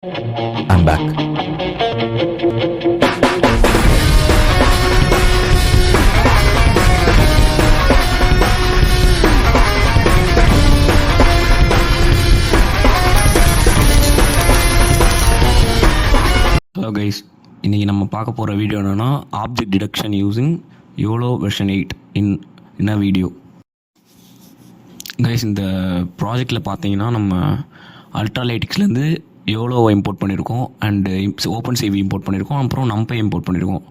I'm back. Hello guys, இன்றைக்கி நம்ம பார்க்க போகிற வீடியோ என்னென்னா object detection using YOLO version 8 in a video. Guys, இந்த ப்ராஜெக்டில் பார்த்தீங்கன்னா நம்ம அல்ட்ராலைட்டிக்ஸ்லேருந்து யோலோவை இம்போர்ட் பண்ணியிருக்கோம் அண்டு ஓப்பன் சிவி இம்போர்ட் பண்ணியிருக்கோம். அப்புறம் நம்பை இம்போர்ட் பண்ணியிருக்கோம்.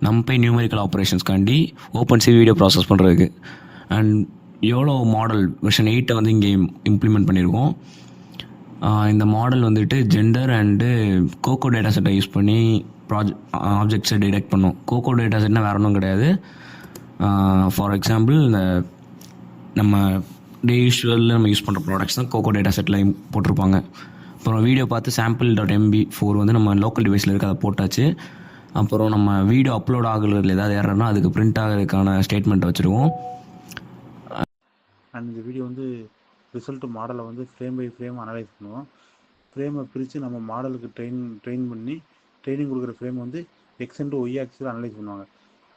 நம்பை நியூமெரிக்கல் ஆப்ரேஷன்ஸ்க்காண்டி ஓப்பன் சிவி வீடியோ ப்ராசஸ் பண்ணுறதுக்கு. அண்ட் யோலோ மாடல் வெர்ஷன் 8 வந்து இங்கே இம்ப்ளிமெண்ட் பண்ணியிருக்கோம். இந்த மாடல் வந்துட்டு ஜெண்டர் அண்டு கோகோ டேட்டா செட்டை யூஸ் பண்ணி ஆப்ஜெக்ட்ஸை டிடெக்ட் பண்ணும். கோகோ டேட்டா செட்னா வேறு ஒன்றும் கிடையாது. ஃபார் எக்ஸாம்பிள், இந்த நம்ம டே யூஸ்வலில் நம்ம யூஸ் பண்ணுற ப்ராடக்ட்ஸ் தான் கோகோ டேட்டா செட்டில் போட்டிருப்பாங்க. அப்புறம் வீடியோ பார்த்து sample.mp4 வந்து நம்ம லோக்கல் டிவைஸில் இருக்க அதை போட்டாச்சு. அப்புறம் நம்ம வீடியோ அப்லோட் ஆகுறதுல ஏதாவது ஏறனா அதுக்கு பிரிண்ட் ஆகிறதுக்கான ஸ்டேட்மெண்ட்டை வச்சுருவோம். அண்ட் இந்த வீடியோ வந்து ரிசல்ட் மாடலை வந்து ஃப்ரேம் பை ஃப்ரேம் அனலைஸ் பண்ணுவோம். ஃப்ரேமை பிரித்து நம்ம மாடலுக்கு ட்ரெயின் பண்ணி ட்ரைனிங் கொடுக்குற ஃப்ரேம் வந்து எக்ஸ் அண்ட் ஒய் ஆக்சில் அனலைஸ் பண்ணுவாங்க.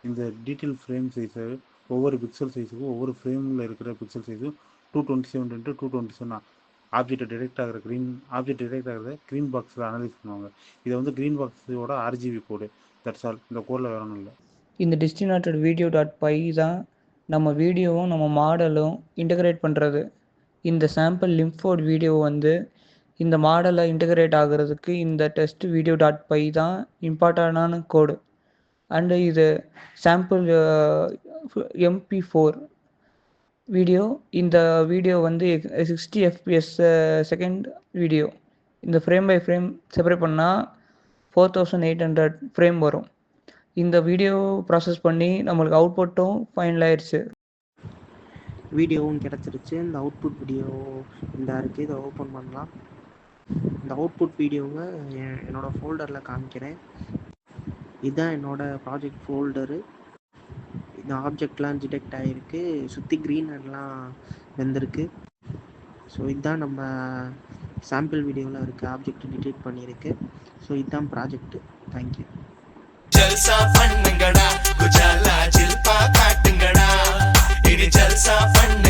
இந்த டீட்டெயில் ஃப்ரேம் சைஸை ஒவ்வொரு பிக்சல் சைஸுக்கும் ஒவ்வொரு ஃப்ரேமில் இருக்கிற பிக்சல் சைஸும் 227x227 ஆப்ஜெக்ட் டிடெக்ட் ஆகிறத க்ரீன் பாக்ஸில் அனலைஸ் பண்ணுவாங்க. இதை வந்து க்ரீன் பாக்ஸோட ஆர்ஜிபி கோடு. That's all. இந்த கோடில் வேற ஒன்றும் இல்லை. இந்த டெஸ்டினேட்டட் வீடியோ.py தான் நம்ம வீடியோவும் நம்ம மாடலும் இன்டகிரேட் பண்ணுறது. இந்த சாம்பிள் லிம்ஃபோட் வீடியோ வந்து இந்த மாடலை இன்டகிரேட் ஆகிறதுக்கு இந்த டெஸ்ட் வீடியோ.py தான் இம்பார்ட்டண்டான கோடு. அண்டு இது சாம்பிள் MP4 வீடியோ. இந்த வீடியோ வந்து 60 fps செகண்ட் வீடியோ. இந்த ஃப்ரேம் பை ஃப்ரேம் செப்பரேட் பண்ணால் 4800 ஃப்ரேம் வரும். இந்த வீடியோ ப்ராசஸ் பண்ணி நம்மளுக்கு அவுட்புட்டும் ஃபைனல் ஆயிடுச்சு. வீடியோவும் கிடச்சிருச்சு. இந்த அவுட்புட் வீடியோ இந்த இருக்குது. இதை ஓப்பன் பண்ணலாம். இந்த அவுட்புட் வீடியோவை என்னோடய ஃபோல்டரில் காமிக்கிறேன். இதுதான் என்னோடய ப்ராஜெக்ட் ஃபோல்டரு. இந்த ஆப்ஜெக்ட்லாம் டிடெக்ட் ஆகிருக்கு. சுற்றி க்ரீன் எல்லாம் வெந்திருக்கு. ஸோ இதுதான் நம்ம சாம்பிள் வீடியோவில் இருக்க ஆப்ஜெக்ட் டிடெக்ட் பண்ணியிருக்கு. ஸோ இதுதான் ப்ராஜெக்ட்டு. தேங்க்யூ. ஜல்சா பண்ணுங்கடா, குஜாலா ஜில்பா காட்டுங்கடா, இது ஜல்சா பண்ணு.